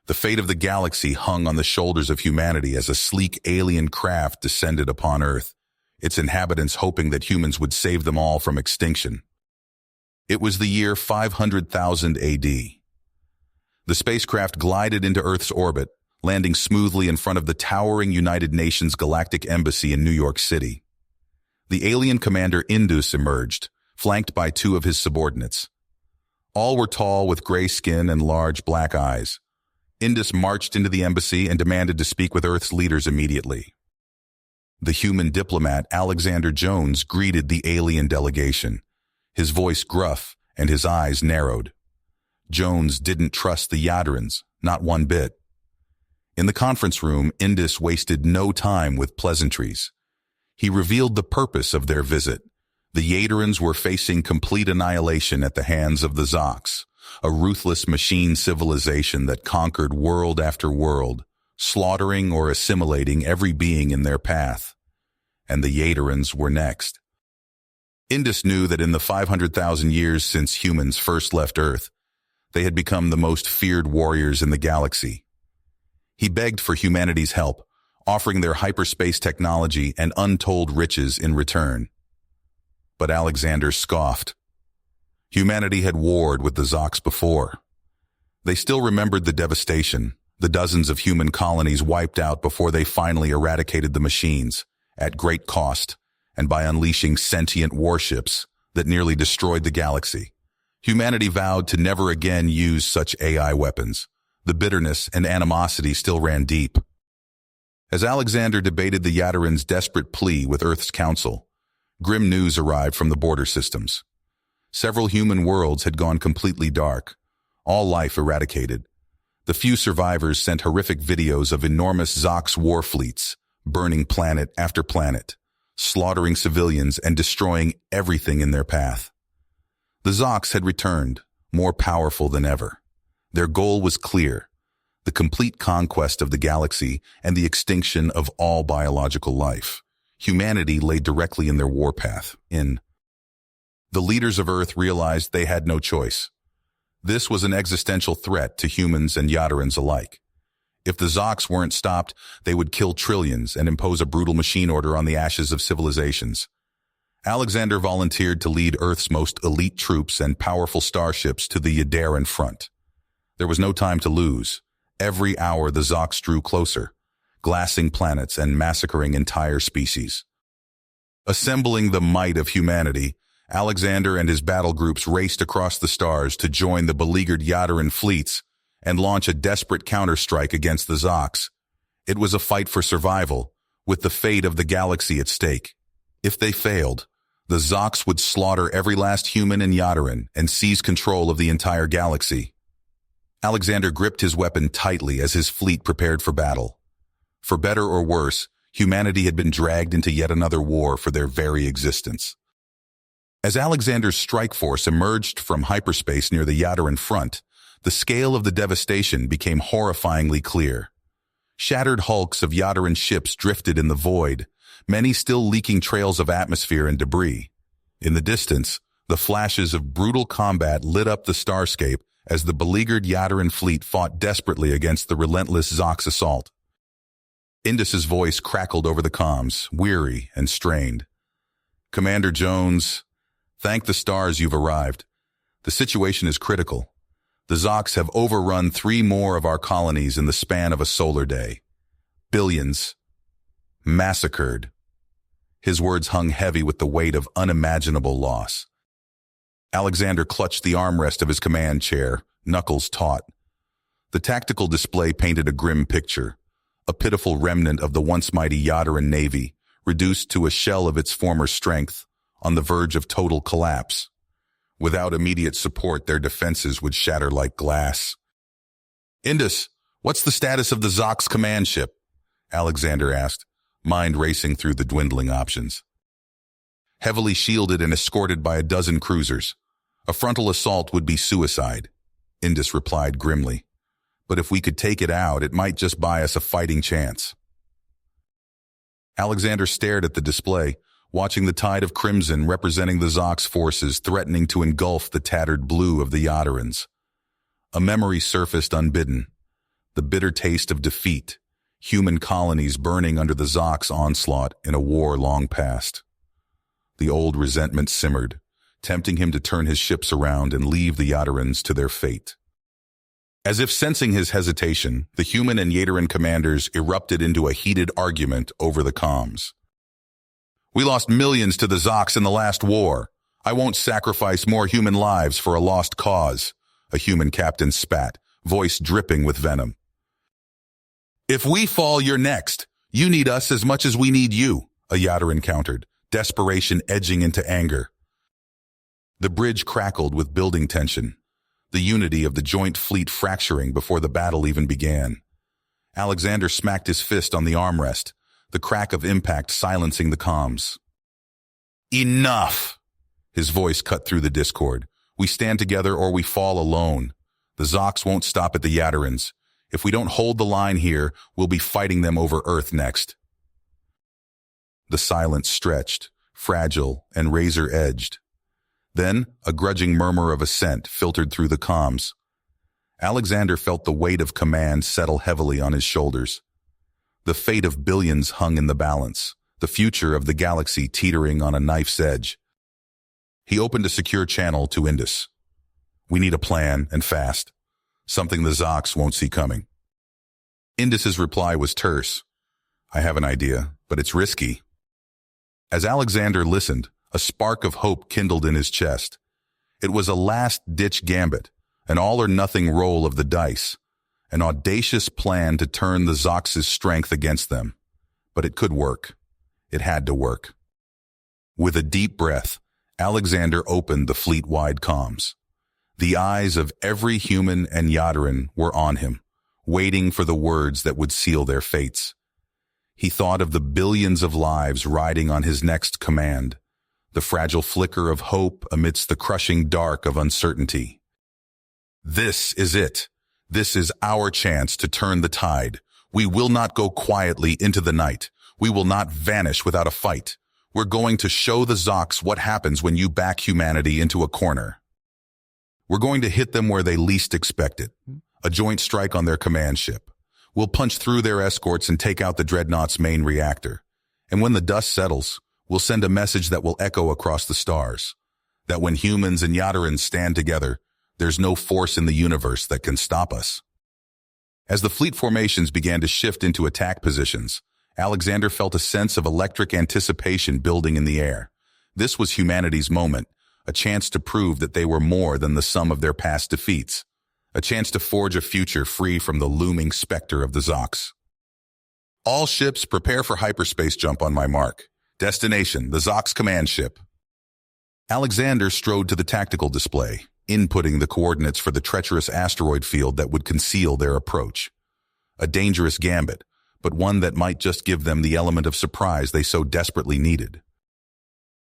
The fate of the galaxy hung on the shoulders of humanity as a sleek alien craft descended upon Earth, its inhabitants hoping that humans would save them all from extinction. It was the year 500,000 AD. The spacecraft glided into Earth's orbit, landing smoothly in front of the towering United Nations Galactic Embassy in New York City. The alien commander Indus emerged, flanked by two of his subordinates. All were tall with gray skin and large black eyes. Indus marched into the embassy and demanded to speak with Earth's leaders immediately. The human diplomat Alexander Jones greeted the alien delegation, his voice gruff and his eyes narrowed. Jones didn't trust the Yadarans, not one bit. In the conference room, Indus wasted no time with pleasantries. He revealed the purpose of their visit. The Yadarans were facing complete annihilation at the hands of the Zocs, a ruthless machine civilization that conquered world after world, slaughtering or assimilating every being in their path. And the Yadarans were next. Indus knew that in the 500,000 years since humans first left Earth, they had become the most feared warriors in the galaxy. He begged for humanity's help, offering their hyperspace technology and untold riches in return. But Alexander scoffed. Humanity had warred with the Zocs before. They still remembered the devastation, the dozens of human colonies wiped out before they finally eradicated the machines, at great cost, and by unleashing sentient warships that nearly destroyed the galaxy. Humanity vowed to never again use such AI weapons. The bitterness and animosity still ran deep. As Alexander debated the Yadarans' desperate plea with Earth's council, grim news arrived from the border systems. Several human worlds had gone completely dark, all life eradicated. The few survivors sent horrific videos of enormous Zocs war fleets, burning planet after planet, slaughtering civilians and destroying everything in their path. The Zocs had returned, more powerful than ever. Their goal was clear: the complete conquest of the galaxy and the extinction of all biological life. Humanity lay directly in their warpath. The leaders of Earth realized they had no choice. This was an existential threat to humans and Yadarans alike. If the Zocs weren't stopped, they would kill trillions and impose a brutal machine order on the ashes of civilizations. Alexander volunteered to lead Earth's most elite troops and powerful starships to the Yadaran front. There was no time to lose. Every hour the Zocs drew closer, glassing planets and massacring entire species. Assembling the might of humanity, Alexander and his battle groups raced across the stars to join the beleaguered Yadaran fleets and launch a desperate counterstrike against the Zocs. It was a fight for survival, with the fate of the galaxy at stake. If they failed, the Zocs would slaughter every last human in Yadaran and seize control of the entire galaxy. Alexander gripped his weapon tightly as his fleet prepared for battle. For better or worse, humanity had been dragged into yet another war for their very existence. As Alexander's strike force emerged from hyperspace near the Yadaran front, the scale of the devastation became horrifyingly clear. Shattered hulks of Yadaran ships drifted in the void, many still leaking trails of atmosphere and debris. In the distance, the flashes of brutal combat lit up the starscape as the beleaguered Yadaran fleet fought desperately against the relentless Zocs assault. Indus's voice crackled over the comms, weary and strained. "Commander Jones, thank the stars you've arrived. The situation is critical. The Zocs have overrun 3 more of our colonies in the span of a solar day. Billions. Massacred." His words hung heavy with the weight of unimaginable loss. Alexander clutched the armrest of his command chair, knuckles taut. The tactical display painted a grim picture, a pitiful remnant of the once mighty Yadaran Navy, reduced to a shell of its former strength, on the verge of total collapse. Without immediate support, their defenses would shatter like glass. "Indus, what's the status of the Zocs command ship?" Alexander asked, mind racing through the dwindling options. Heavily shielded and escorted by a dozen cruisers. A frontal assault would be suicide, Indus replied grimly. But if we could take it out, it might just buy us a fighting chance. Alexander stared at the display, watching the tide of crimson representing the Zocs forces threatening to engulf the tattered blue of the Yadarans. A memory surfaced unbidden. the bitter taste of defeat, human colonies burning under the Zok's onslaught in a war long past. The old resentment simmered, tempting him to turn his ships around and leave the Yatarans to their fate. As if sensing his hesitation, the human and Yataran commanders erupted into a heated argument over the comms. "We lost millions to the Zoks in the last war. I won't sacrifice more human lives for a lost cause," a human captain spat, voice dripping with venom. "If we fall, you're next. You need us as much as we need you," a Yataran countered, desperation edging into anger. The bridge crackled with building tension, the unity of the joint fleet fracturing before the battle even began. Alexander smacked his fist on the armrest, the crack of impact silencing the comms. "Enough!" His voice cut through the discord. "We stand together or we fall alone. The Zoks won't stop at the Yatarans. If we don't hold the line here, we'll be fighting them over Earth next." The silence stretched, fragile and razor-edged. Then, a grudging murmur of assent filtered through the comms. Alexander felt the weight of command settle heavily on his shoulders. The fate of billions hung in the balance, the future of the galaxy teetering on a knife's edge. He opened a secure channel to Indus. "We need a plan, and fast. Something the Zoks won't see coming." Indus's reply was terse. "I have an idea, but it's risky." As Alexander listened, a spark of hope kindled in his chest. It was a last-ditch gambit, an all-or-nothing roll of the dice, an audacious plan to turn the Zoks' strength against them. But it could work. It had to work. With a deep breath, Alexander opened the fleet-wide comms. The eyes of every human and Yataran were on him, waiting for the words that would seal their fates. He thought of the billions of lives riding on his next command, the fragile flicker of hope amidst the crushing dark of uncertainty. "This is it. This is our chance to turn the tide. We will not go quietly into the night. We will not vanish without a fight. We're going to show the Zoks what happens when you back humanity into a corner. We're going to hit them where they least expect it. A joint strike on their command ship. We'll punch through their escorts and take out the Dreadnought's main reactor. And when the dust settles, we'll send a message that will echo across the stars. That when humans and Yatarans stand together, there's no force in the universe that can stop us." As the fleet formations began to shift into attack positions, Alexander felt a sense of electric anticipation building in the air. This was humanity's moment, a chance to prove that they were more than the sum of their past defeats, a chance to forge a future free from the looming specter of the Zoks. "All ships prepare for hyperspace jump on my mark. Destination, the Zoks command ship." Alexander strode to the tactical display, inputting the coordinates for the treacherous asteroid field that would conceal their approach. A dangerous gambit, but one that might just give them the element of surprise they so desperately needed.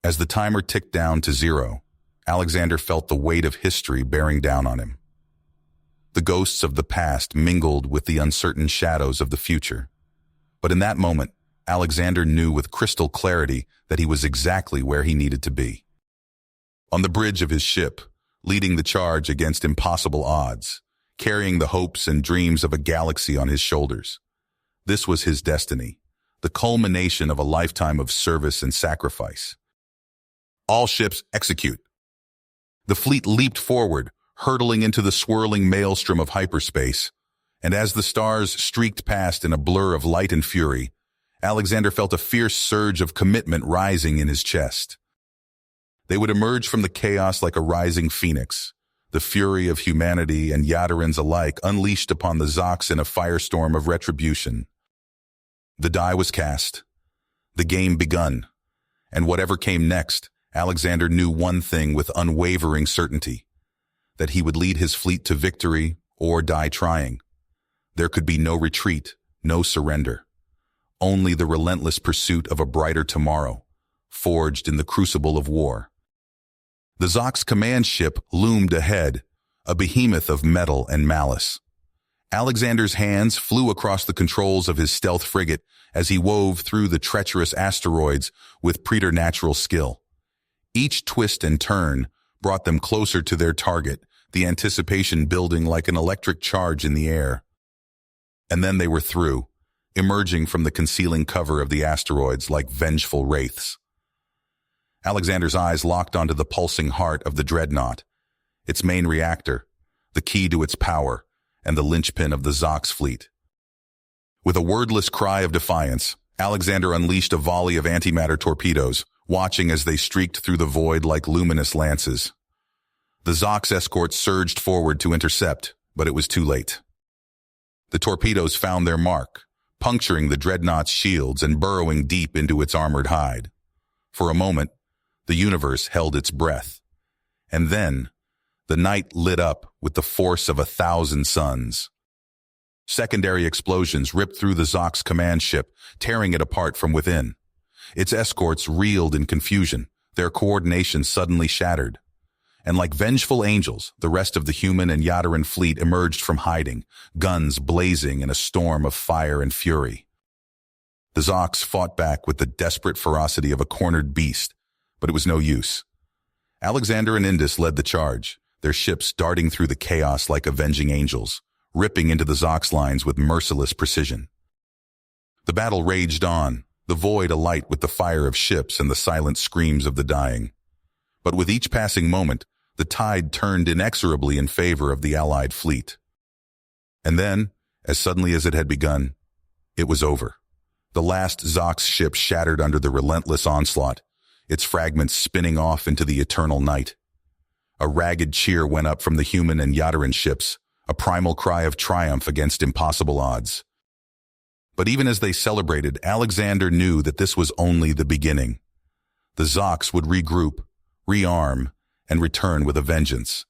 As the timer ticked down to 0, Alexander felt the weight of history bearing down on him. The ghosts of the past mingled with the uncertain shadows of the future. But in that moment, Alexander knew with crystal clarity that he was exactly where he needed to be. On the bridge of his ship, leading the charge against impossible odds, carrying the hopes and dreams of a galaxy on his shoulders. This was his destiny, the culmination of a lifetime of service and sacrifice. "All ships execute." The fleet leaped forward, hurtling into the swirling maelstrom of hyperspace, and as the stars streaked past in a blur of light and fury, Alexander felt a fierce surge of commitment rising in his chest. They would emerge from the chaos like a rising phoenix, the fury of humanity and Yatarans alike unleashed upon the Zoks in a firestorm of retribution. The die was cast, the game begun, and whatever came next, Alexander knew one thing with unwavering certainty, that he would lead his fleet to victory or die trying. There could be no retreat, no surrender. Only the relentless pursuit of a brighter tomorrow, forged in the crucible of war. The Zoks command ship loomed ahead, a behemoth of metal and malice. Alexander's hands flew across the controls of his stealth frigate as he wove through the treacherous asteroids with preternatural skill. Each twist and turn brought them closer to their target, the anticipation building like an electric charge in the air. And then they were through, emerging from the concealing cover of the asteroids like vengeful wraiths. Alexander's eyes locked onto the pulsing heart of the dreadnought, its main reactor, the key to its power, and the linchpin of the Zox fleet. With a wordless cry of defiance, Alexander unleashed a volley of antimatter torpedoes, watching as they streaked through the void like luminous lances. The Zox escort surged forward to intercept, but it was too late. The torpedoes found their mark, puncturing the dreadnought's shields and burrowing deep into its armored hide. For a moment, the universe held its breath. And then, the night lit up with the force of 1,000 suns. Secondary explosions ripped through the Zox command ship, tearing it apart from within. Its escorts reeled in confusion, their coordination suddenly shattered. And like vengeful angels, the rest of the human and Yadaran fleet emerged from hiding, guns blazing in a storm of fire and fury. The Zox fought back with the desperate ferocity of a cornered beast, but it was no use. Alexander and Indus led the charge, their ships darting through the chaos like avenging angels, ripping into the Zox lines with merciless precision. The battle raged on, the void alight with the fire of ships and the silent screams of the dying. But with each passing moment, the tide turned inexorably in favor of the Allied fleet. And then, as suddenly as it had begun, it was over. The last Zox ship shattered under the relentless onslaught, its fragments spinning off into the eternal night. A ragged cheer went up from the human and Yadaran ships, a primal cry of triumph against impossible odds. But even as they celebrated, Alexander knew that this was only the beginning. The Zox would regroup, rearm, and return with a vengeance.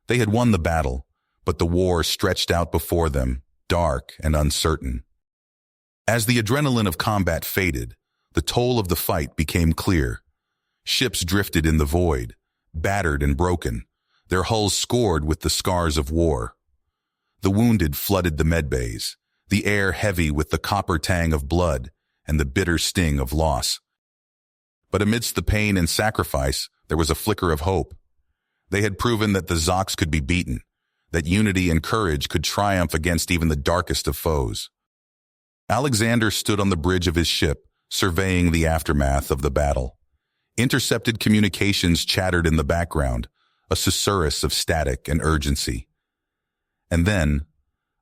They had won the battle, but the war stretched out before them, dark and uncertain. As the adrenaline of combat faded, the toll of the fight became clear. Ships drifted in the void, battered and broken, their hulls scored with the scars of war. The wounded flooded the medbays, the air heavy with the copper tang of blood and the bitter sting of loss. But amidst the pain and sacrifice, there was a flicker of hope. They had proven that the Zox could be beaten, that unity and courage could triumph against even the darkest of foes. Alexander stood on the bridge of his ship, surveying the aftermath of the battle. Intercepted communications chattered in the background, a susurrus of static and urgency. And then,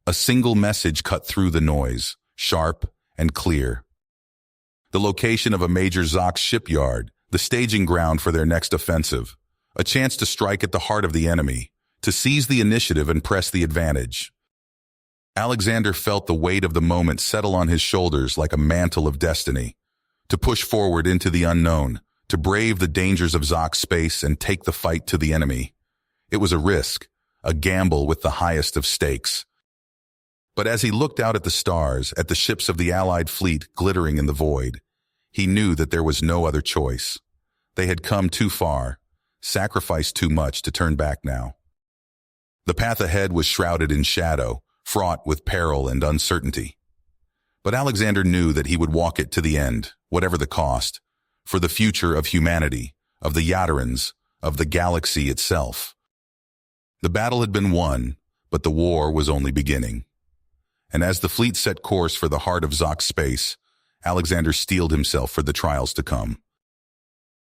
a single message cut through the noise, sharp and clear. The location of a major Zox shipyard, the staging ground for their next offensive, a chance to strike at the heart of the enemy, to seize the initiative and press the advantage. Alexander felt the weight of the moment settle on his shoulders like a mantle of destiny, to push forward into the unknown, to brave the dangers of Zox space and take the fight to the enemy. It was a risk, a gamble with the highest of stakes. But as he looked out at the stars, at the ships of the Allied fleet glittering in the void, he knew that there was no other choice. They had come too far, sacrificed too much to turn back now. The path ahead was shrouded in shadow, fraught with peril and uncertainty. But Alexander knew that he would walk it to the end, whatever the cost, for the future of humanity, of the Yadarans, of the galaxy itself. The battle had been won, but the war was only beginning. And as the fleet set course for the heart of Zox space, Alexander steeled himself for the trials to come.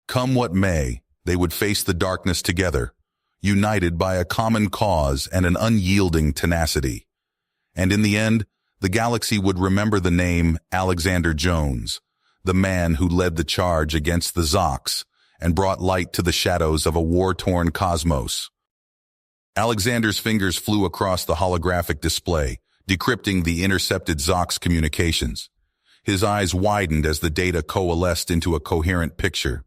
Come what may, they would face the darkness together, united by a common cause and an unyielding tenacity. And in the end, the galaxy would remember the name Alexander Jones, the man who led the charge against the Zox and brought light to the shadows of a war-torn cosmos. Alexander's fingers flew across the holographic display, decrypting the intercepted Zox communications. His eyes widened as the data coalesced into a coherent picture.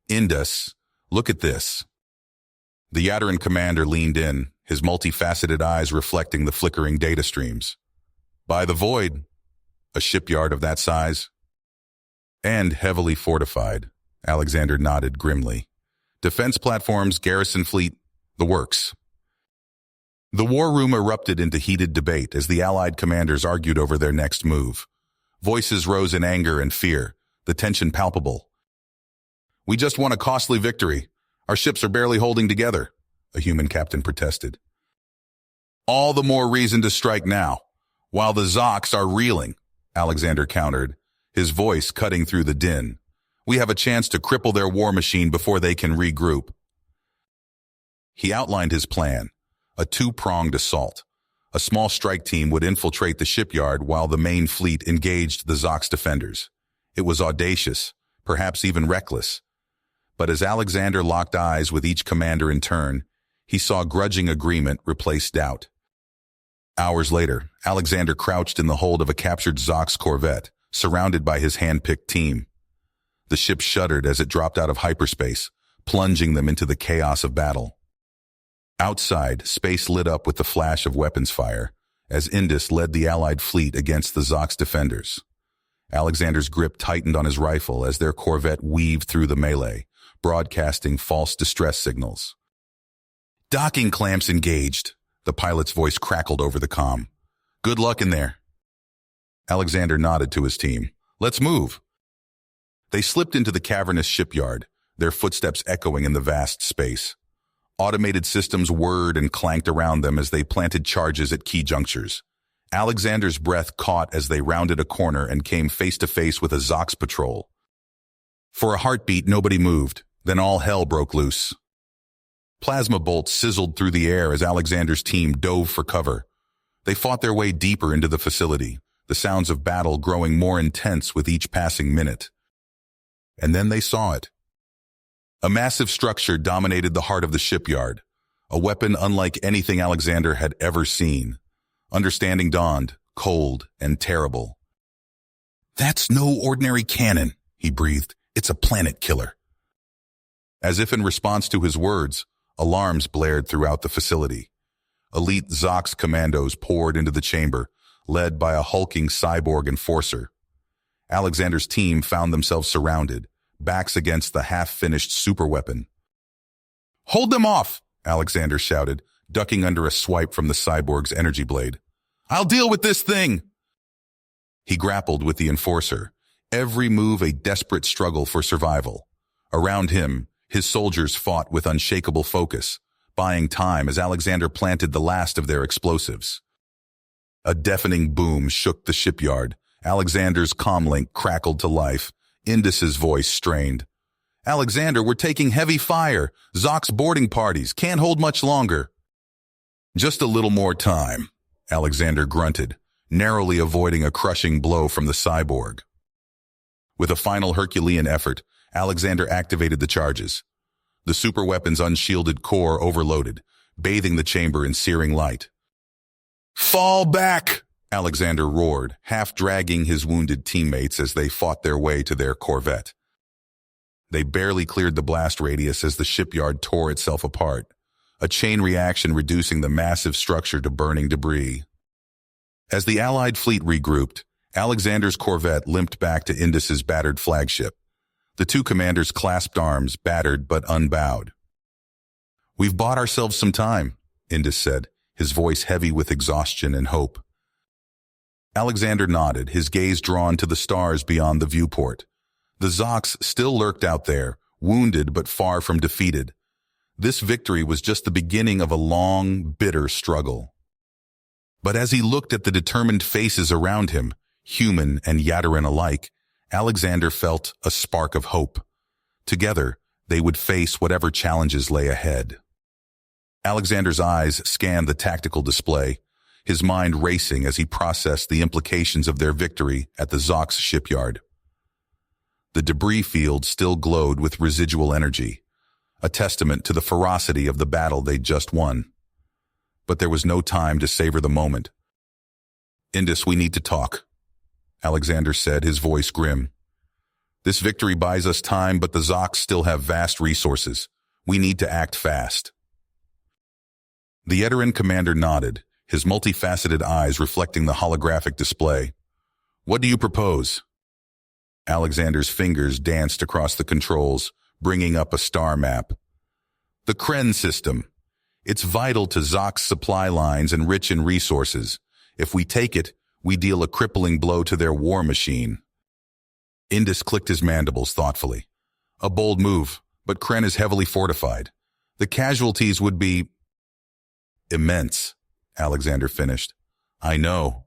Indus, look at this. The Yadaran commander leaned in, his multifaceted eyes reflecting the flickering data streams. By the void, a shipyard of that size. And heavily fortified, Alexander nodded grimly. Defense platforms, garrison fleet, the works. The war room erupted into heated debate as the Allied commanders argued over their next move. Voices rose in anger and fear, the tension palpable. We just won a costly victory. Our ships are barely holding together, a human captain protested. All the more reason to strike now. While the Zocs are reeling, Alexander countered, his voice cutting through the din. We have a chance to cripple their war machine before they can regroup. He outlined his plan, a two-pronged assault. A small strike team would infiltrate the shipyard while the main fleet engaged the Zocs defenders. It was audacious, perhaps even reckless. But as Alexander locked eyes with each commander in turn, he saw grudging agreement replace doubt. Hours later, Alexander crouched in the hold of a captured Zocs corvette, surrounded by his hand-picked team. The ship shuddered as it dropped out of hyperspace, plunging them into the chaos of battle. Outside, space lit up with the flash of weapons fire, as Indus led the Allied fleet against the Zocs defenders. Alexander's grip tightened on his rifle as their corvette weaved through the melee, broadcasting false distress signals. Docking clamps engaged, the pilot's voice crackled over the comm. Good luck in there. Alexander nodded to his team. Let's move. They slipped into the cavernous shipyard, their footsteps echoing in the vast space. Automated systems whirred and clanked around them as they planted charges at key junctures. Alexander's breath caught as they rounded a corner and came face to face with a Zocs patrol. For a heartbeat, nobody moved. Then all hell broke loose. Plasma bolts sizzled through the air as Alexander's team dove for cover. They fought their way deeper into the facility, the sounds of battle growing more intense with each passing minute. And then they saw it. A massive structure dominated the heart of the shipyard, a weapon unlike anything Alexander had ever seen. Understanding dawned, cold and terrible. That's no ordinary cannon, he breathed. It's a planet killer. As if in response to his words, alarms blared throughout the facility. Elite Zocs commandos poured into the chamber, led by a hulking cyborg enforcer. Alexander's team found themselves surrounded, backs against the half-finished superweapon. Hold them off, Alexander shouted, ducking under a swipe from the cyborg's energy blade. I'll deal with this thing! He grappled with the enforcer, every move a desperate struggle for survival. Around him, his soldiers fought with unshakable focus, buying time as Alexander planted the last of their explosives. A deafening boom shook the shipyard. Alexander's comlink crackled to life. Indus's voice strained. Alexander, we're taking heavy fire. Zocs boarding parties can't hold much longer. Just a little more time, Alexander grunted, narrowly avoiding a crushing blow from the cyborg. With a final Herculean effort, Alexander activated the charges. The superweapon's unshielded core overloaded, bathing the chamber in searing light. Fall back! Alexander roared, half-dragging his wounded teammates as they fought their way to their corvette. They barely cleared the blast radius as the shipyard tore itself apart, a chain reaction reducing the massive structure to burning debris. As the Allied fleet regrouped, Alexander's corvette limped back to Indus's battered flagship. The two commanders clasped arms, battered but unbowed. We've bought ourselves some time, Indus said, his voice heavy with exhaustion and hope. Alexander nodded, his gaze drawn to the stars beyond the viewport. The Zocs still lurked out there, wounded but far from defeated. This victory was just the beginning of a long, bitter struggle. But as he looked at the determined faces around him, human and Yadaran alike, Alexander felt a spark of hope. Together, they would face whatever challenges lay ahead. Alexander's eyes scanned the tactical display, his mind racing as he processed the implications of their victory at the Zocs shipyard. The debris field still glowed with residual energy, a testament to the ferocity of the battle they'd just won. But there was no time to savor the moment. Indus, we need to talk, Alexander said, his voice grim. This victory buys us time, but the Zocs still have vast resources. We need to act fast. The Yadaran commander nodded, his multifaceted eyes reflecting the holographic display. What do you propose? Alexander's fingers danced across the controls, bringing up a star map. The Kren system. It's vital to Zocs' supply lines and rich in resources. If we take it, we deal a crippling blow to their war machine. Indus clicked his mandibles thoughtfully. A bold move, but Kren is heavily fortified. The casualties would be immense, Alexander finished. I know,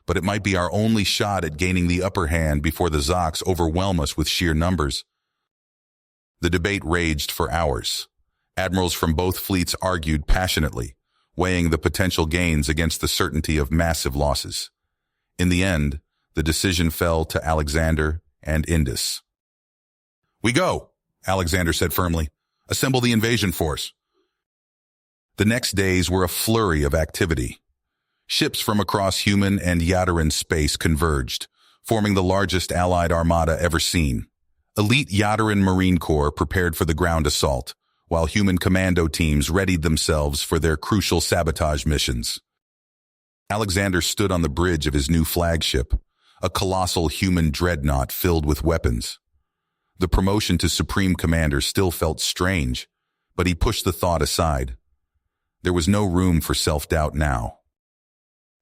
but it might be our only shot at gaining the upper hand before the Zocs overwhelm us with sheer numbers. The debate raged for hours. Admirals from both fleets argued passionately, weighing the potential gains against the certainty of massive losses. In the end, the decision fell to Alexander and Indus. "We go," Alexander said firmly. "Assemble the invasion force." The next days were a flurry of activity. Ships from across human and Yadaran space converged, forming the largest Allied armada ever seen. Elite Yadaran Marine Corps prepared for the ground assault, while human commando teams readied themselves for their crucial sabotage missions. Alexander stood on the bridge of his new flagship, a colossal human dreadnought filled with weapons. The promotion to Supreme Commander still felt strange, but he pushed the thought aside. There was no room for self-doubt now.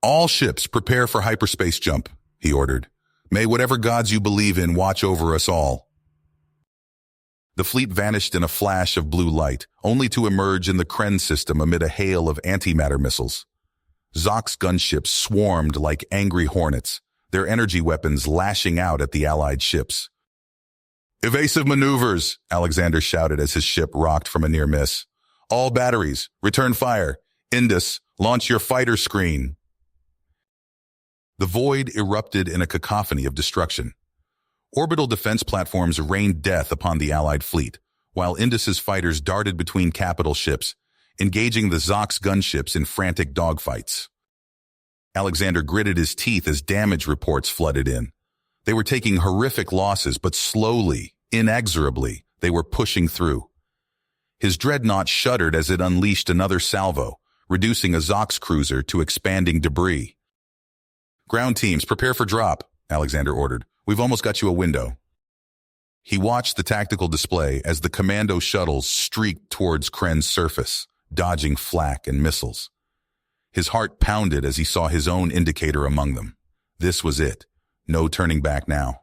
"All ships prepare for hyperspace jump," he ordered. "May whatever gods you believe in watch over us all." The fleet vanished in a flash of blue light, only to emerge in the Kren system amid a hail of antimatter missiles. Zocs gunships swarmed like angry hornets, their energy weapons lashing out at the Allied ships. "Evasive maneuvers," Alexander shouted as his ship rocked from a near miss. "All batteries, return fire. Indus, launch your fighter screen." The void erupted in a cacophony of destruction. Orbital defense platforms rained death upon the Allied fleet, while Indus's fighters darted between capital ships, engaging the Zocs gunships in frantic dogfights. Alexander gritted his teeth as damage reports flooded in. They were taking horrific losses, but slowly, inexorably, they were pushing through. His dreadnought shuddered as it unleashed another salvo, reducing a Zocs cruiser to expanding debris. "Ground teams, prepare for drop," Alexander ordered. "We've almost got you a window." He watched the tactical display as the commando shuttles streaked towards Kren's surface, dodging flak and missiles. His heart pounded as he saw his own indicator among them. This was it. No turning back now.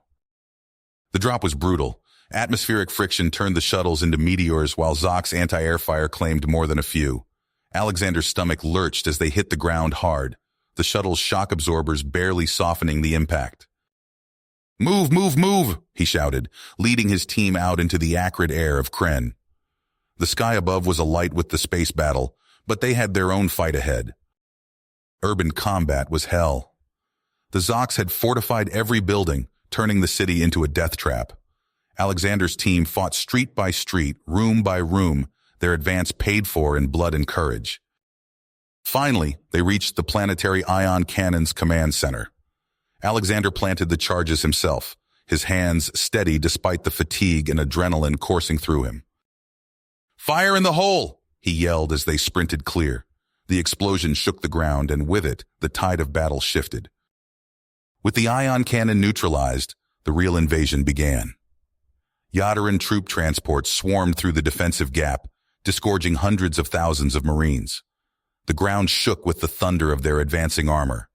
The drop was brutal. Atmospheric friction turned the shuttles into meteors while Zoc's anti-air fire claimed more than a few. Alexander's stomach lurched as they hit the ground hard, the shuttle's shock absorbers barely softening the impact. "Move, move, move!" he shouted, leading his team out into the acrid air of Kren. The sky above was alight with the space battle, but they had their own fight ahead. Urban combat was hell. The Zocs had fortified every building, turning the city into a death trap. Alexander's team fought street by street, room by room, their advance paid for in blood and courage. Finally, they reached the planetary ion cannon's command center. Alexander planted the charges himself, his hands steady despite the fatigue and adrenaline coursing through him. "Fire in the hole!" he yelled as they sprinted clear. The explosion shook the ground, and with it, the tide of battle shifted. With the ion cannon neutralized, the real invasion began. Yadaran troop transports swarmed through the defensive gap, disgorging hundreds of thousands of Marines. The ground shook with the thunder of their advancing armor.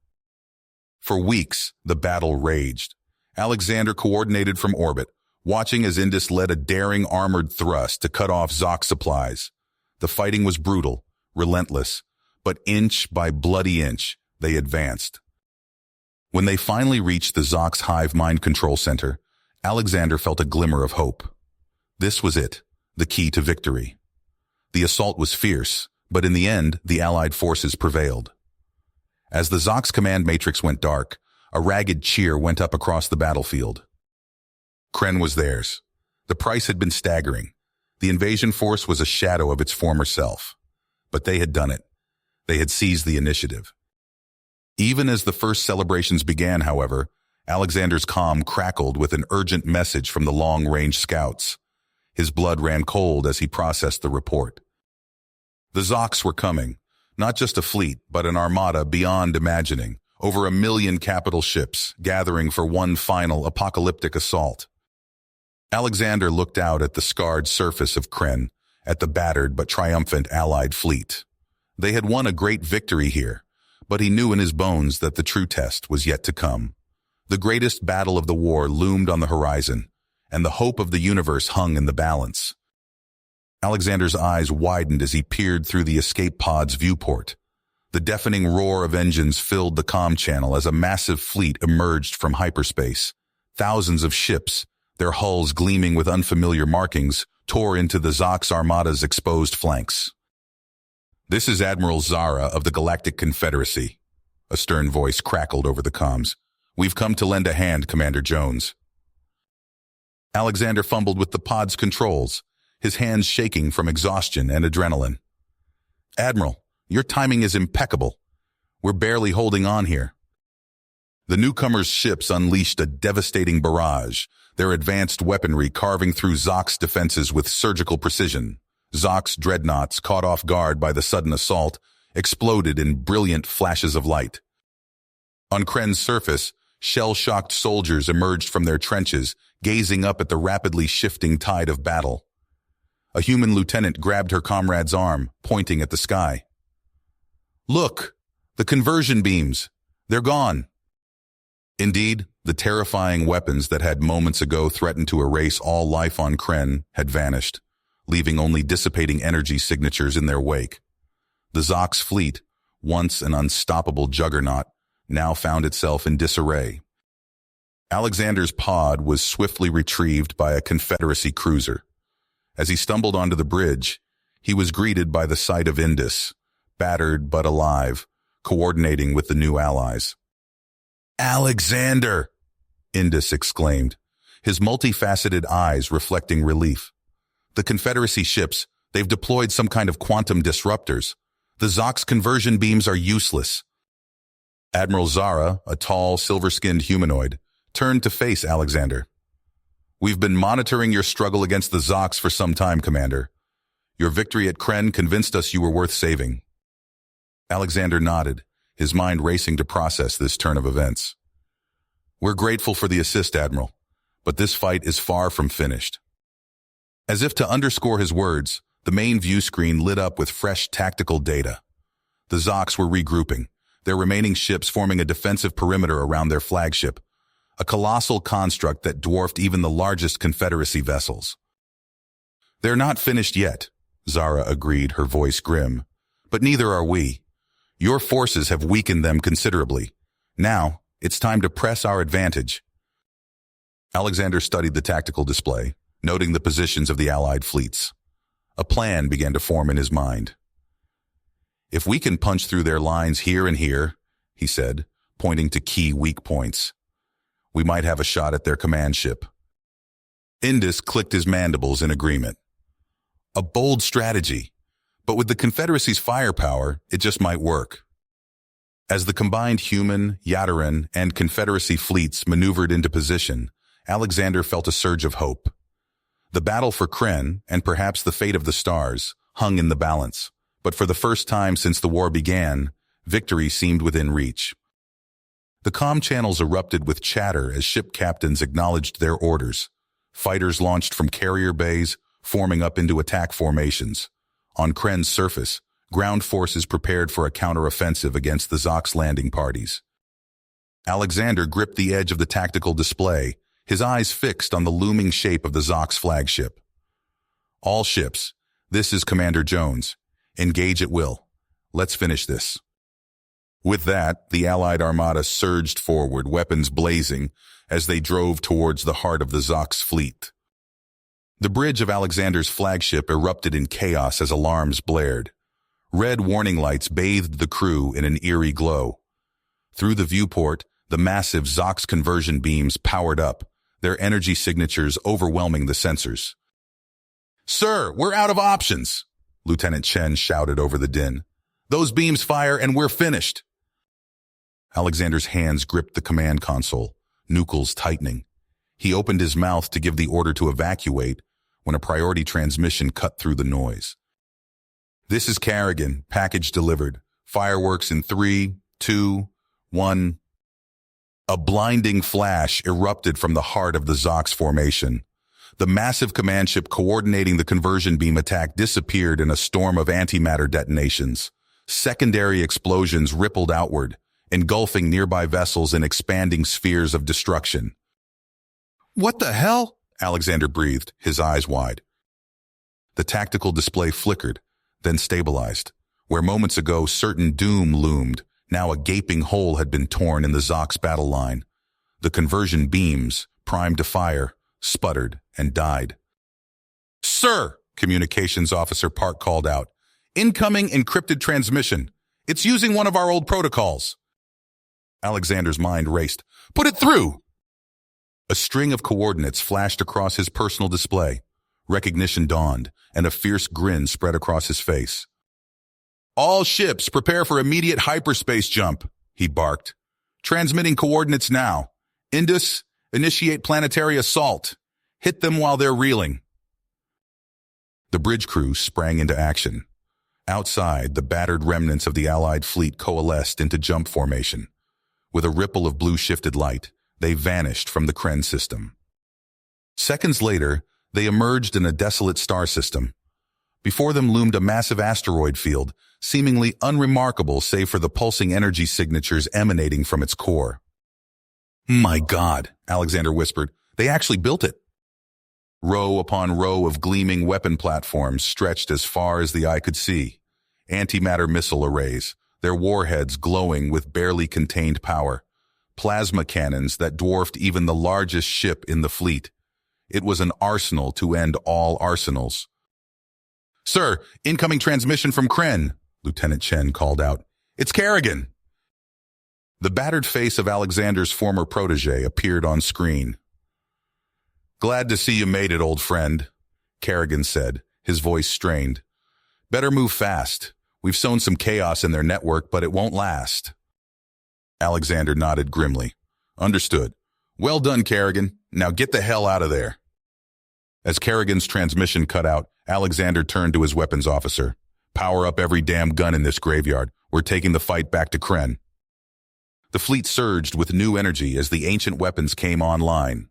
For weeks, the battle raged. Alexander coordinated from orbit, watching as Indus led a daring armored thrust to cut off Zoc supplies. The fighting was brutal, relentless, but inch by bloody inch, they advanced. When they finally reached the Zoc's hive mind control center, Alexander felt a glimmer of hope. This was it, the key to victory. The assault was fierce, but in the end, the Allied forces prevailed. As the Zoc's command matrix went dark, a ragged cheer went up across the battlefield. Kren was theirs. The price had been staggering. The invasion force was a shadow of its former self. But they had done it. They had seized the initiative. Even as the first celebrations began, however, Alexander's comm crackled with an urgent message from the long-range scouts. His blood ran cold as he processed the report. The Zocs were coming, not just a fleet, but an armada beyond imagining, over 1 million capital ships, gathering for one final apocalyptic assault. Alexander looked out at the scarred surface of Kren, at the battered but triumphant Allied fleet. They had won a great victory here, but he knew in his bones that the true test was yet to come. The greatest battle of the war loomed on the horizon, and the hope of the universe hung in the balance. Alexander's eyes widened as he peered through the escape pod's viewport. The deafening roar of engines filled the comm channel as a massive fleet emerged from hyperspace. Thousands of ships, their hulls gleaming with unfamiliar markings, tore into the Zox Armada's exposed flanks. "This is Admiral Zara of the Galactic Confederacy," a stern voice crackled over the comms. "We've come to lend a hand, Commander Jones." Alexander fumbled with the pod's controls, his hands shaking from exhaustion and adrenaline. "Admiral, your timing is impeccable. We're barely holding on here." The newcomers' ships unleashed a devastating barrage, their advanced weaponry carving through Zox defenses with surgical precision. Zox dreadnoughts, caught off guard by the sudden assault, exploded in brilliant flashes of light. On Kren's surface, shell-shocked soldiers emerged from their trenches, gazing up at the rapidly shifting tide of battle. A human lieutenant grabbed her comrade's arm, pointing at the sky. "Look! The conversion beams! They're gone!" Indeed, the terrifying weapons that had moments ago threatened to erase all life on Kren had vanished, leaving only dissipating energy signatures in their wake. The Zox fleet, once an unstoppable juggernaut, now found itself in disarray. Alexander's pod was swiftly retrieved by a Confederacy cruiser. As he stumbled onto the bridge, he was greeted by the sight of Indus, battered but alive, coordinating with the new allies. "Alexander!" Indus exclaimed, his multifaceted eyes reflecting relief. "The Confederacy ships, they've deployed some kind of quantum disruptors. The Zox conversion beams are useless." Admiral Zara, a tall, silver-skinned humanoid, turned to face Alexander. "We've been monitoring your struggle against the Zox for some time, Commander. Your victory at Kren convinced us you were worth saving." Alexander nodded, his mind racing to process this turn of events. "We're grateful for the assist, Admiral, but this fight is far from finished." As if to underscore his words, the main view screen lit up with fresh tactical data. The Zox were regrouping, their remaining ships forming a defensive perimeter around their flagship, a colossal construct that dwarfed even the largest Confederacy vessels. "They're not finished yet," Zara agreed, her voice grim. "But neither are we. Your forces have weakened them considerably. Now, it's time to press our advantage." Alexander studied the tactical display, noting the positions of the Allied fleets. A plan began to form in his mind. "If we can punch through their lines here and here," he said, pointing to key weak points, "we might have a shot at their command ship." Indus clicked his mandibles in agreement. A bold strategy, but with the Confederacy's firepower, it just might work. As the combined human, Yataran, and Confederacy fleets maneuvered into position, Alexander felt a surge of hope. The battle for Kren, and perhaps the fate of the stars, hung in the balance, but for the first time since the war began, victory seemed within reach. The comm channels erupted with chatter as ship captains acknowledged their orders. Fighters launched from carrier bays, forming up into attack formations. On Kren's surface, ground forces prepared for a counteroffensive against the Zox landing parties. Alexander gripped the edge of the tactical display, his eyes fixed on the looming shape of the Zox flagship. "All ships, this is Commander Jones. Engage at will. Let's finish this." With that, the Allied armada surged forward, weapons blazing, as they drove towards the heart of the Zox fleet. The bridge of Alexander's flagship erupted in chaos as alarms blared. Red warning lights bathed the crew in an eerie glow. Through the viewport, the massive Zox conversion beams powered up, their energy signatures overwhelming the sensors. "Sir, we're out of options!" Lieutenant Chen shouted over the din. "Those beams fire and we're finished!" Alexander's hands gripped the command console, nucleus tightening. He opened his mouth to give the order to evacuate when a priority transmission cut through the noise. "This is Carrigan, package delivered. Fireworks in 3, 2, 1. A blinding flash erupted from the heart of the Zox formation. The massive command ship coordinating the conversion beam attack disappeared in a storm of antimatter detonations. Secondary explosions rippled outward, engulfing nearby vessels in expanding spheres of destruction. "What the hell?" Alexander breathed, his eyes wide. The tactical display flickered, then stabilized, Where moments ago certain doom loomed, now a gaping hole had been torn in the Zox battle line. The conversion beams, primed to fire, sputtered and died. "Sir," Communications Officer Park called out, "incoming encrypted transmission. It's using one of our old protocols." Alexander's mind raced. "Put it through!" A string of coordinates flashed across his personal display. Recognition dawned, and a fierce grin spread across his face. "All ships prepare for immediate hyperspace jump," he barked. "Transmitting coordinates now. Indus, initiate planetary assault. Hit them while they're reeling." The bridge crew sprang into action. Outside, the battered remnants of the Allied fleet coalesced into jump formation. With a ripple of blue-shifted light, they vanished from the Kren system. Seconds later, they emerged in a desolate star system. Before them loomed a massive asteroid field, seemingly unremarkable save for the pulsing energy signatures emanating from its core. "My God," Alexander whispered, "they actually built it." Row upon row of gleaming weapon platforms stretched as far as the eye could see. Antimatter missile arrays, their warheads glowing with barely contained power. Plasma cannons that dwarfed even the largest ship in the fleet. It was an arsenal to end all arsenals. "Sir, incoming transmission from Kren," Lieutenant Chen called out. "It's Kerrigan." The battered face of Alexander's former protege appeared on screen. "Glad to see you made it, old friend," Kerrigan said, his voice strained. "Better move fast. We've sown some chaos in their network, but it won't last." Alexander nodded grimly. "Understood. Well done, Kerrigan. Now get the hell out of there." As Kerrigan's transmission cut out, Alexander turned to his weapons officer. "Power up every damn gun in this graveyard. We're taking the fight back to Kren." The fleet surged with new energy as the ancient weapons came online.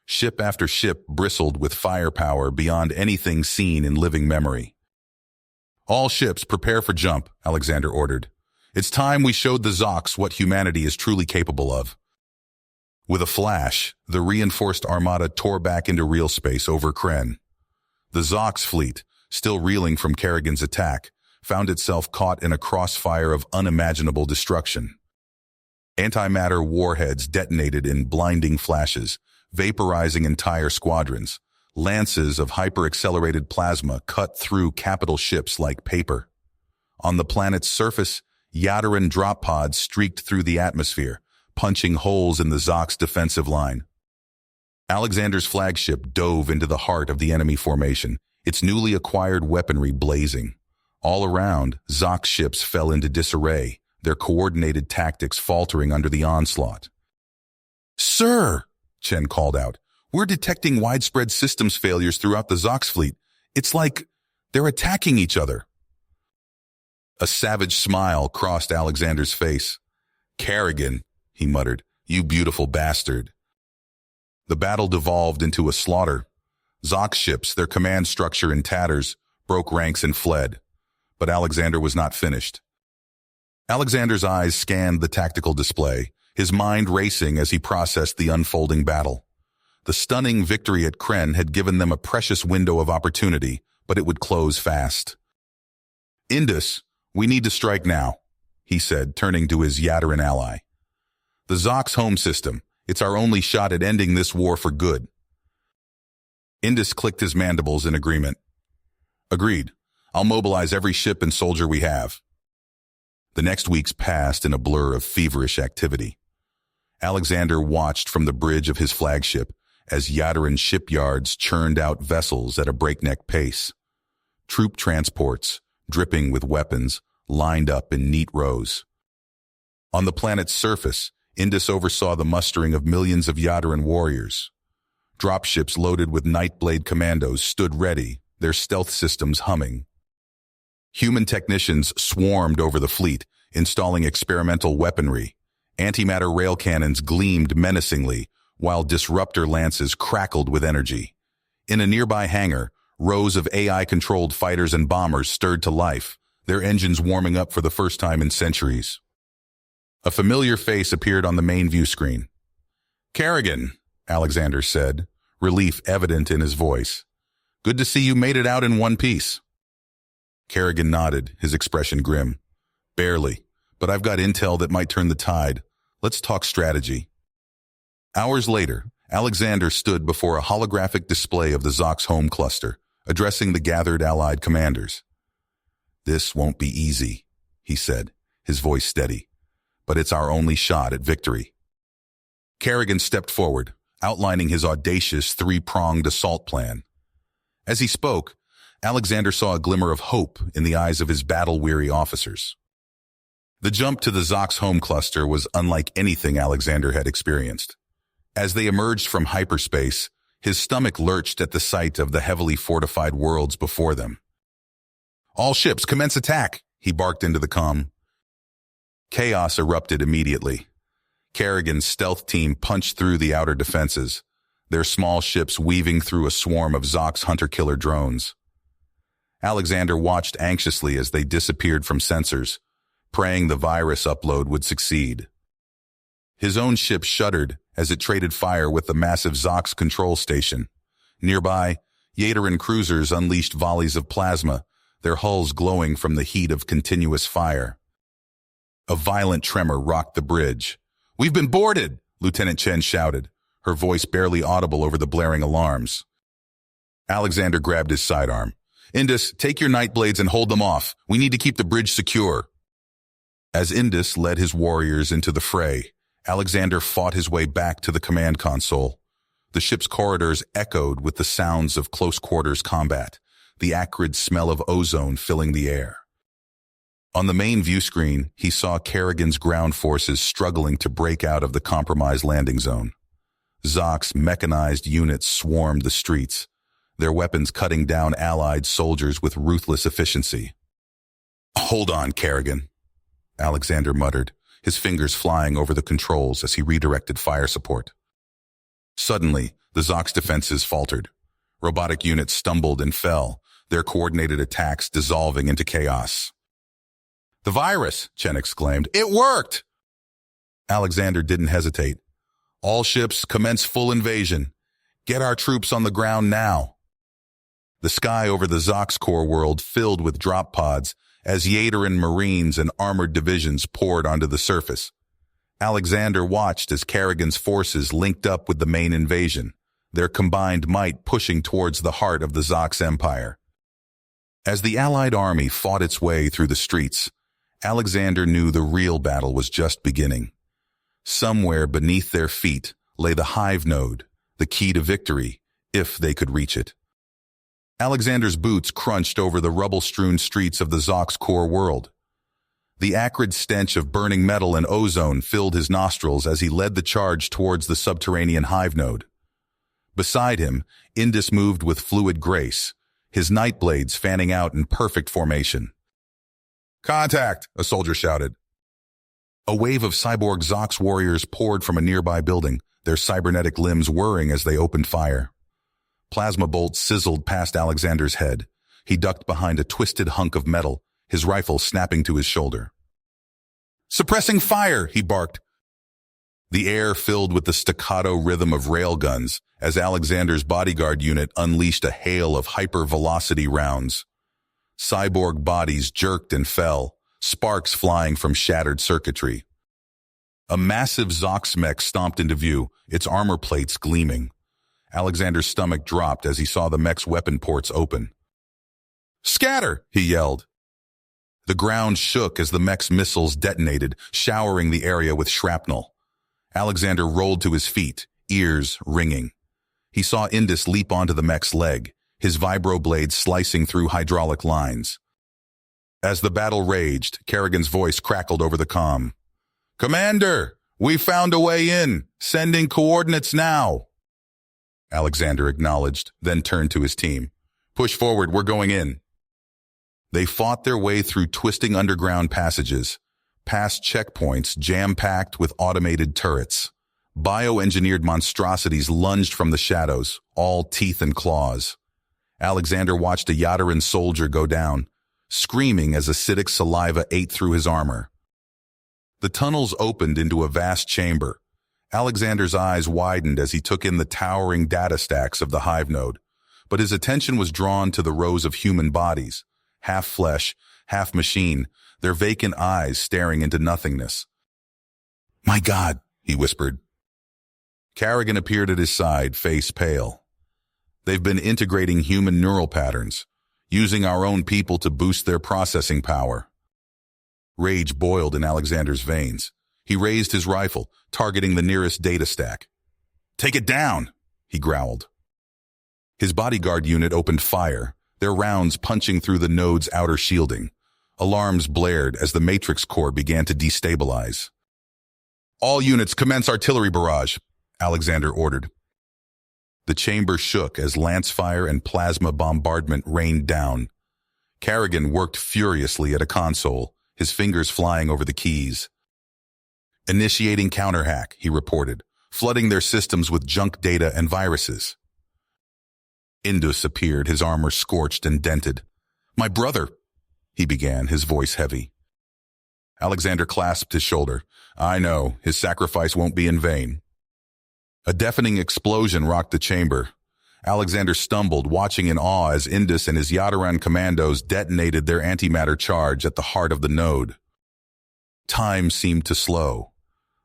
Ship after ship bristled with firepower beyond anything seen in living memory. "All ships prepare for jump," Alexander ordered. "It's time we showed the Zox what humanity is truly capable of." With a flash, the reinforced armada tore back into real space over Kren. The Zox fleet, still reeling from Kerrigan's attack, found itself caught in a crossfire of unimaginable destruction. Antimatter warheads detonated in blinding flashes, vaporizing entire squadrons. Lances of hyper-accelerated plasma cut through capital ships like paper. On the planet's surface, Yadaran drop pods streaked through the atmosphere, punching holes in the Zox defensive line. Alexander's flagship dove into the heart of the enemy formation, its newly acquired weaponry blazing. All around, Zox ships fell into disarray, their coordinated tactics faltering under the onslaught. "Sir!" Chen called out. "We're detecting widespread systems failures throughout the Zox fleet. It's like they're attacking each other." A savage smile crossed Alexander's face. "Kerrigan," he muttered, "you beautiful bastard." The battle devolved into a slaughter. Zox ships, their command structure in tatters, broke ranks and fled. But Alexander was not finished. Alexander's eyes scanned the tactical display, his mind racing as he processed the unfolding battle. The stunning victory at Kren had given them a precious window of opportunity, but it would close fast. "Indus, we need to strike now," he said, turning to his Yadaran ally. "The Zox home system, it's our only shot at ending this war for good." Indus clicked his mandibles in agreement. "Agreed. I'll mobilize every ship and soldier we have." The next weeks passed in a blur of feverish activity. Alexander watched from the bridge of his flagship as Yadaran shipyards churned out vessels at a breakneck pace. Troop transports, dripping with weapons, lined up in neat rows. On the planet's surface, Indus oversaw the mustering of millions of Yadaran warriors. Dropships loaded with Nightblade commandos stood ready, their stealth systems humming. Human technicians swarmed over the fleet, installing experimental weaponry. Antimatter rail cannons gleamed menacingly, while disruptor lances crackled with energy. In a nearby hangar, rows of AI-controlled fighters and bombers stirred to life, their engines warming up for the first time in centuries. A familiar face appeared on the main view screen. "Kerrigan," Alexander said, relief evident in his voice. "Good to see you made it out in one piece." Kerrigan nodded, his expression grim. Barely, but I've got intel that might turn the tide. Let's talk strategy. Hours later, Alexander stood before a holographic display of the Zox home cluster, addressing the gathered Allied commanders. This won't be easy, he said, his voice steady, but it's our only shot at victory. Kerrigan stepped forward, outlining his audacious three-pronged assault plan. As he spoke, Alexander saw a glimmer of hope in the eyes of his battle-weary officers. The jump to the Zox home cluster was unlike anything Alexander had experienced. As they emerged from hyperspace, his stomach lurched at the sight of the heavily fortified worlds before them. All ships, commence attack, he barked into the comm. Chaos erupted immediately. Kerrigan's stealth team punched through the outer defenses, their small ships weaving through a swarm of Zox hunter-killer drones. Alexander watched anxiously as they disappeared from sensors, praying the virus upload would succeed. His own ship shuddered as it traded fire with the massive Zox control station. Nearby, Yateran cruisers unleashed volleys of plasma, their hulls glowing from the heat of continuous fire. A violent tremor rocked the bridge. "We've been boarded!" Lieutenant Chen shouted, her voice barely audible over the blaring alarms. Alexander grabbed his sidearm. "Indus, take your night blades and hold them off. We need to keep the bridge secure." As Indus led his warriors into the fray, Alexander fought his way back to the command console. The ship's corridors echoed with the sounds of close-quarters combat, the acrid smell of ozone filling the air. On the main view screen, he saw Kerrigan's ground forces struggling to break out of the compromised landing zone. Zox mechanized units swarmed the streets, their weapons cutting down Allied soldiers with ruthless efficiency. "Hold on, Kerrigan," Alexander muttered, his fingers flying over the controls as he redirected fire support. Suddenly, the Zox defenses faltered. Robotic units stumbled and fell, their coordinated attacks dissolving into chaos. "The virus!" Chen exclaimed. "It worked!" Alexander didn't hesitate. "All ships, commence full invasion. Get our troops on the ground now." The sky over the Zox core world filled with drop pods as Yateran Marines and armored divisions poured onto the surface. Alexander watched as Kerrigan's forces linked up with the main invasion, their combined might pushing towards the heart of the Zox Empire. As the Allied army fought its way through the streets, Alexander knew the real battle was just beginning. Somewhere beneath their feet lay the hive node, the key to victory, if they could reach it. Alexander's boots crunched over the rubble-strewn streets of the Zox core world. The acrid stench of burning metal and ozone filled his nostrils as he led the charge towards the subterranean hive node. Beside him, Indus moved with fluid grace, his night blades fanning out in perfect formation. "Contact!" a soldier shouted. A wave of cyborg Zox warriors poured from a nearby building, their cybernetic limbs whirring as they opened fire. Plasma bolts sizzled past Alexander's head. He ducked behind a twisted hunk of metal, his rifle snapping to his shoulder. "Suppressing fire!" he barked. The air filled with the staccato rhythm of railguns as Alexander's bodyguard unit unleashed a hail of hyper-velocity rounds. Cyborg bodies jerked and fell, sparks flying from shattered circuitry. A massive Zox mech stomped into view, its armor plates gleaming. Alexander's stomach dropped as he saw the mech's weapon ports open. "Scatter!" he yelled. The ground shook as the mech's missiles detonated, showering the area with shrapnel. Alexander rolled to his feet, ears ringing. He saw Indus leap onto the mech's leg, his vibroblade slicing through hydraulic lines. As the battle raged, Kerrigan's voice crackled over the comm. "Commander, we found a way in. Sending coordinates now." Alexander acknowledged, then turned to his team. "Push forward, we're going in." They fought their way through twisting underground passages, past checkpoints jam-packed with automated turrets. Bioengineered monstrosities lunged from the shadows, all teeth and claws. Alexander watched a Yateran soldier go down, screaming as acidic saliva ate through his armor. The tunnels opened into a vast chamber. Alexander's eyes widened as he took in the towering data stacks of the hive node, but his attention was drawn to the rows of human bodies, half flesh, half machine, their vacant eyes staring into nothingness. "My God," he whispered. Carrigan appeared at his side, face pale. "They've been integrating human neural patterns, using our own people to boost their processing power." Rage boiled in Alexander's veins. He raised his rifle, targeting the nearest data stack. "Take it down," he growled. His bodyguard unit opened fire, their rounds punching through the node's outer shielding. Alarms blared as the matrix core began to destabilize. "All units commence artillery barrage," Alexander ordered. The chamber shook as lance fire and plasma bombardment rained down. Carrigan worked furiously at a console, his fingers flying over the keys. "Initiating counterhack," he reported, flooding their systems with junk data and viruses. Indus appeared, his armor scorched and dented. "My brother," he began, his voice heavy. Alexander clasped his shoulder. "I know, his sacrifice won't be in vain." A deafening explosion rocked the chamber. Alexander stumbled, watching in awe as Indus and his Yadaran commandos detonated their antimatter charge at the heart of the node. Time seemed to slow.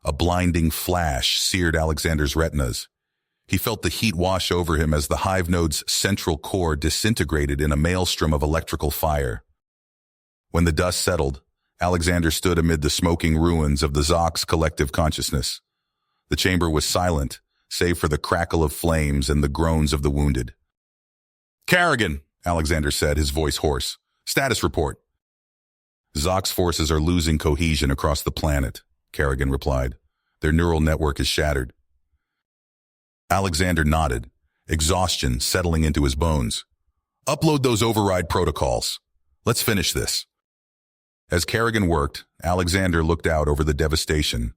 A blinding flash seared Alexander's retinas. He felt the heat wash over him as the hive node's central core disintegrated in a maelstrom of electrical fire. When the dust settled, Alexander stood amid the smoking ruins of the Zox collective consciousness. The chamber was silent, save for the crackle of flames and the groans of the wounded. "Carrigan," Alexander said, his voice hoarse. "Status report." "Zox forces are losing cohesion across the planet," Carrigan replied. "Their neural network is shattered." Alexander nodded, exhaustion settling into his bones. "Upload those override protocols. Let's finish this." As Carrigan worked, Alexander looked out over the devastation.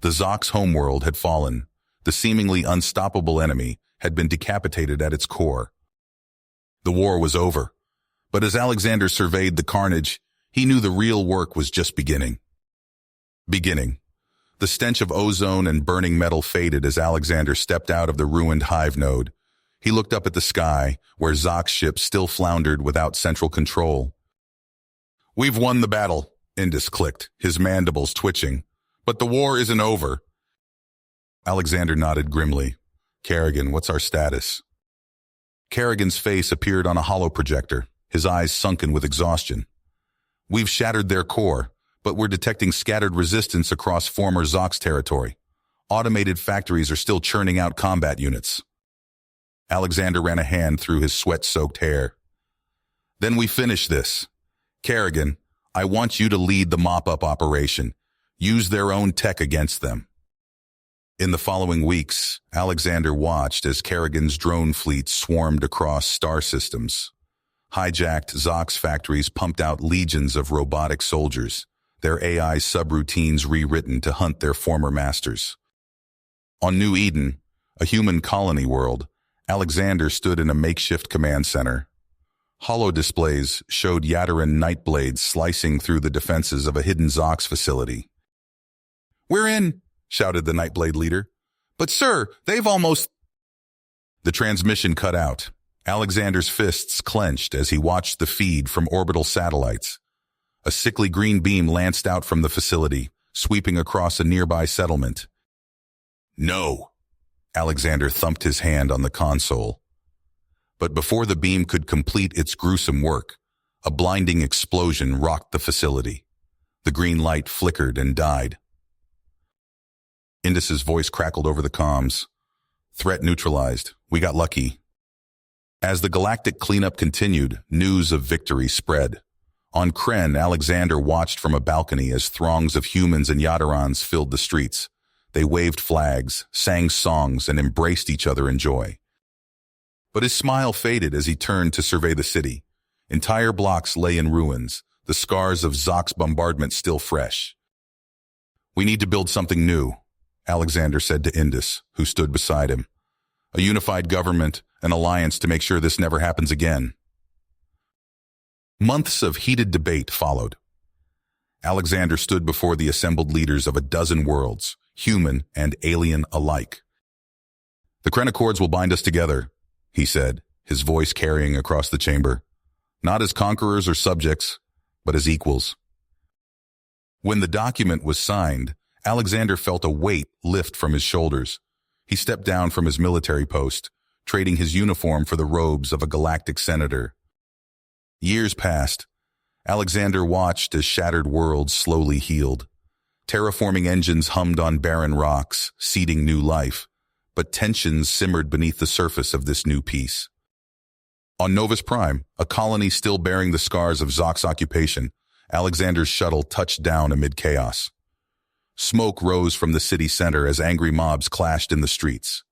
The Zox homeworld had fallen. The seemingly unstoppable enemy had been decapitated at its core. The war was over. But as Alexander surveyed the carnage, he knew the real work was just beginning. The stench of ozone and burning metal faded as Alexander stepped out of the ruined hive node. He looked up at the sky, where Zox ships still floundered without central control. "We've won the battle," Indus clicked, his mandibles twitching. "But the war isn't over." Alexander nodded grimly. "Carrigan, what's our status?" Carrigan's face appeared on a hollow projector, his eyes sunken with exhaustion. "We've shattered their core, but we're detecting scattered resistance across former Zox territory. Automated factories are still churning out combat units." Alexander ran a hand through his sweat-soaked hair. "Then we finish this. Carrigan, I want you to lead the mop-up operation. Use their own tech against them." In the following weeks, Alexander watched as Carrigan's drone fleet swarmed across star systems. Hijacked Zox factories pumped out legions of robotic soldiers, their AI subroutines rewritten to hunt their former masters. On New Eden, a human colony world, Alexander stood in a makeshift command center. Holo displays showed Yadaran nightblades slicing through the defenses of a hidden Zox facility. "We're in," shouted the Nightblade leader. "But sir, they've almost—" The transmission cut out. Alexander's fists clenched as he watched the feed from orbital satellites. A sickly green beam lanced out from the facility, sweeping across a nearby settlement. "No!" Alexander thumped his hand on the console. But before the beam could complete its gruesome work, a blinding explosion rocked the facility. The green light flickered and died. Indus's voice crackled over the comms. "Threat neutralized. We got lucky." As the galactic cleanup continued, news of victory spread. On Kren, Alexander watched from a balcony as throngs of humans and Yadarans filled the streets. They waved flags, sang songs, and embraced each other in joy. But his smile faded as he turned to survey the city. Entire blocks lay in ruins, the scars of Zox bombardment still fresh. "We need to build something new," Alexander said to Indus, who stood beside him. "A unified government, an alliance to make sure this never happens again." Months of heated debate followed. Alexander stood before the assembled leaders of a dozen worlds, human and alien alike. "The Kren Accords will bind us together," he said, his voice carrying across the chamber. not as conquerors or subjects, but as equals. When the document was signed, Alexander felt a weight lift from his shoulders. He stepped down from his military post, trading his uniform for the robes of a galactic senator. Years passed. Alexander watched as shattered worlds slowly healed. Terraforming engines hummed on barren rocks, seeding new life, but tensions simmered beneath the surface of this new peace. On Novus Prime, a colony still bearing the scars of Zox's occupation, Alexander's shuttle touched down amid chaos. Smoke rose from the city center as angry mobs clashed in the streets.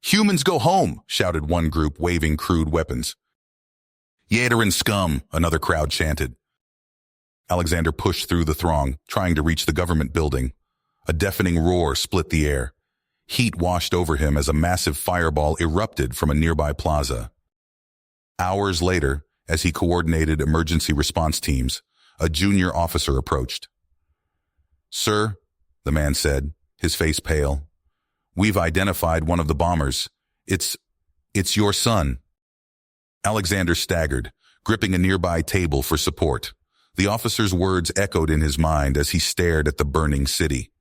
"Humans go home!" shouted one group, waving crude weapons. "Yateran scum!" another crowd chanted. Alexander pushed through the throng, trying to reach the government building. A deafening roar split the air. Heat washed over him as a massive fireball erupted from a nearby plaza. Hours later, as he coordinated emergency response teams, a junior officer approached. "Sir," the man said, his face pale, "we've identified one of the bombers. It's your son." Alexander staggered, gripping a nearby table for support. The officer's words echoed in his mind as he stared at the burning city.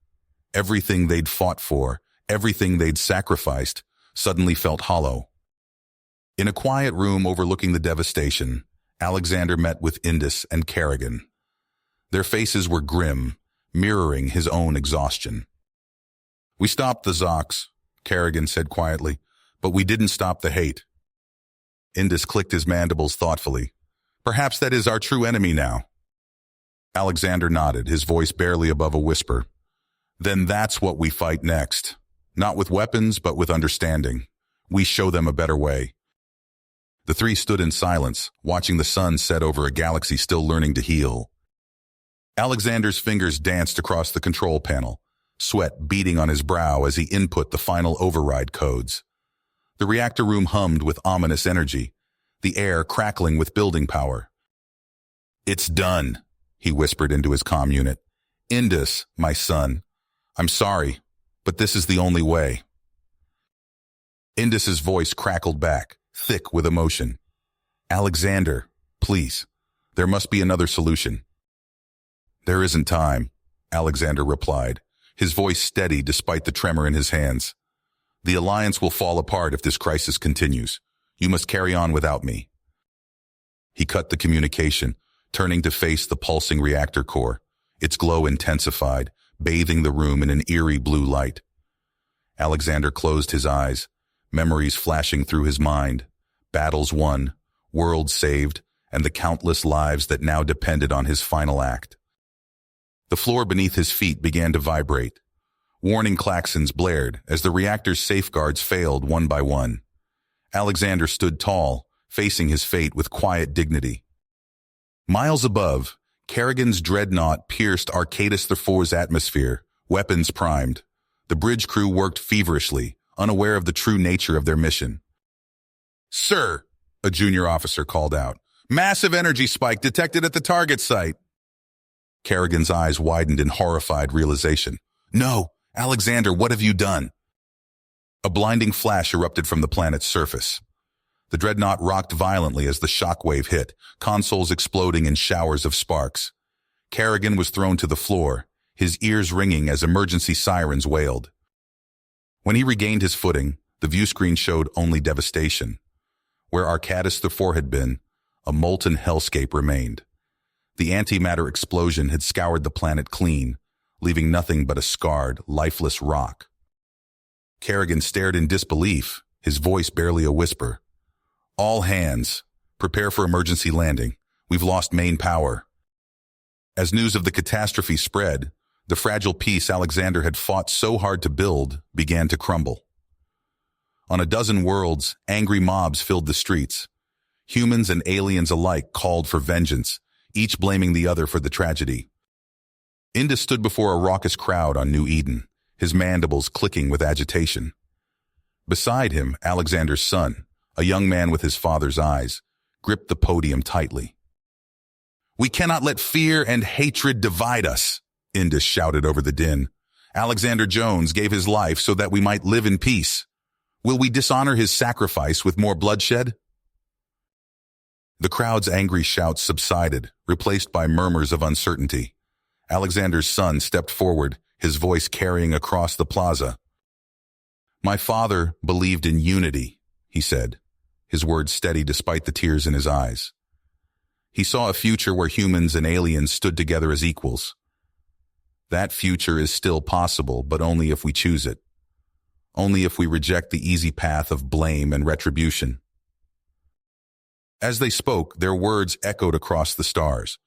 Everything they'd fought for, everything they'd sacrificed, suddenly felt hollow. In a quiet room overlooking the devastation, Alexander met with Indus and Kerrigan. Their faces were grim, mirroring his own exhaustion. "We stopped the Zox," Kerrigan said quietly, "but we didn't stop the hate." Indus clicked his mandibles thoughtfully. "Perhaps that is our true enemy now." Alexander nodded, his voice barely above a whisper. "Then that's what we fight next. Not with weapons, but with understanding. We show them a better way." The three stood in silence, watching the sun set over a galaxy still learning to heal. Alexander's fingers danced across the control panel, sweat beading on his brow as he input the final override codes. The reactor room hummed with ominous energy, the air crackling with building power. "It's done," he whispered into his comm unit. "Indus, my son, I'm sorry, but this is the only way." Indus's voice crackled back, thick with emotion. "Alexander, please, there must be another solution." "There isn't time," Alexander replied, his voice steady despite the tremor in his hands. "The alliance will fall apart if this crisis continues. You must carry on without me." He cut the communication, turning to face the pulsing reactor core. Its glow intensified, bathing the room in an eerie blue light. Alexander closed his eyes, memories flashing through his mind. Battles won, worlds saved, and the countless lives that now depended on his final act. The floor beneath his feet began to vibrate. Warning klaxons blared as the reactor's safeguards failed one by one. Alexander stood tall, facing his fate with quiet dignity. Miles above, Kerrigan's dreadnought pierced Arcadis IV's atmosphere, weapons primed. The bridge crew worked feverishly, unaware of the true nature of their mission. "Sir," a junior officer called out, "massive energy spike detected at the target site." Kerrigan's eyes widened in horrified realization. "No, Alexander, what have you done?" A blinding flash erupted from the planet's surface. The dreadnought rocked violently as the shockwave hit, consoles exploding in showers of sparks. Kerrigan was thrown to the floor, his ears ringing as emergency sirens wailed. When he regained his footing, the viewscreen showed only devastation. Where Arcadis IV had been, a molten hellscape remained. The antimatter explosion had scoured the planet clean, leaving nothing but a scarred, lifeless rock. Kerrigan stared in disbelief, his voice barely a whisper. "All hands, prepare for emergency landing. We've lost main power." As news of the catastrophe spread, the fragile peace Alexander had fought so hard to build began to crumble. On a dozen worlds, angry mobs filled the streets. Humans and aliens alike called for vengeance, each blaming the other for the tragedy. Indus stood before a raucous crowd on New Eden, his mandibles clicking with agitation. Beside him, Alexander's son, a young man with his father's eyes, gripped the podium tightly. "We cannot let fear and hatred divide us," Indus shouted over the din. "Alexander Jones gave his life so that we might live in peace. Will we dishonor his sacrifice with more bloodshed?" The crowd's angry shouts subsided, replaced by murmurs of uncertainty. Alexander's son stepped forward, his voice carrying across the plaza. "My father believed in unity," he said, his words steady despite the tears in his eyes. He saw a future where humans and aliens stood together as equals. That future is still possible, but only if we choose it. Only if we reject the easy path of blame and retribution. As they spoke, their words echoed across the stars.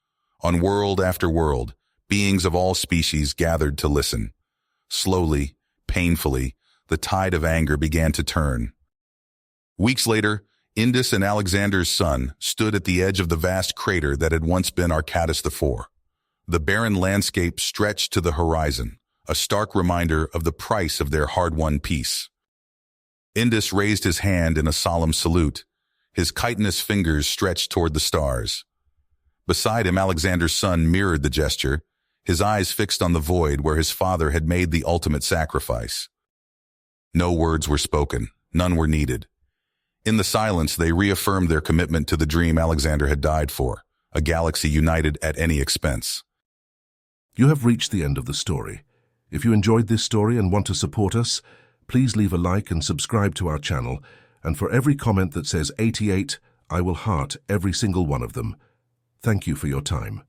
On world after world, beings of all species gathered to listen. Slowly, painfully, the tide of anger began to turn. Weeks later, Indus and Alexander's son stood at the edge of the vast crater that had once been Arcadis IV. The barren landscape stretched to the horizon, a stark reminder of the price of their hard-won peace. Indus raised his hand in a solemn salute, his chitinous fingers stretched toward the stars. Beside him, Alexander's son mirrored the gesture, his eyes fixed on the void where his father had made the ultimate sacrifice. No words were spoken, none were needed. In the silence, they reaffirmed their commitment to the dream Alexander had died for, a galaxy united at any expense. You have reached the end of the story. If you enjoyed this story and want to support us, please leave a like and subscribe to our channel, and for every comment that says 88, I will heart every single one of them. Thank you for your time.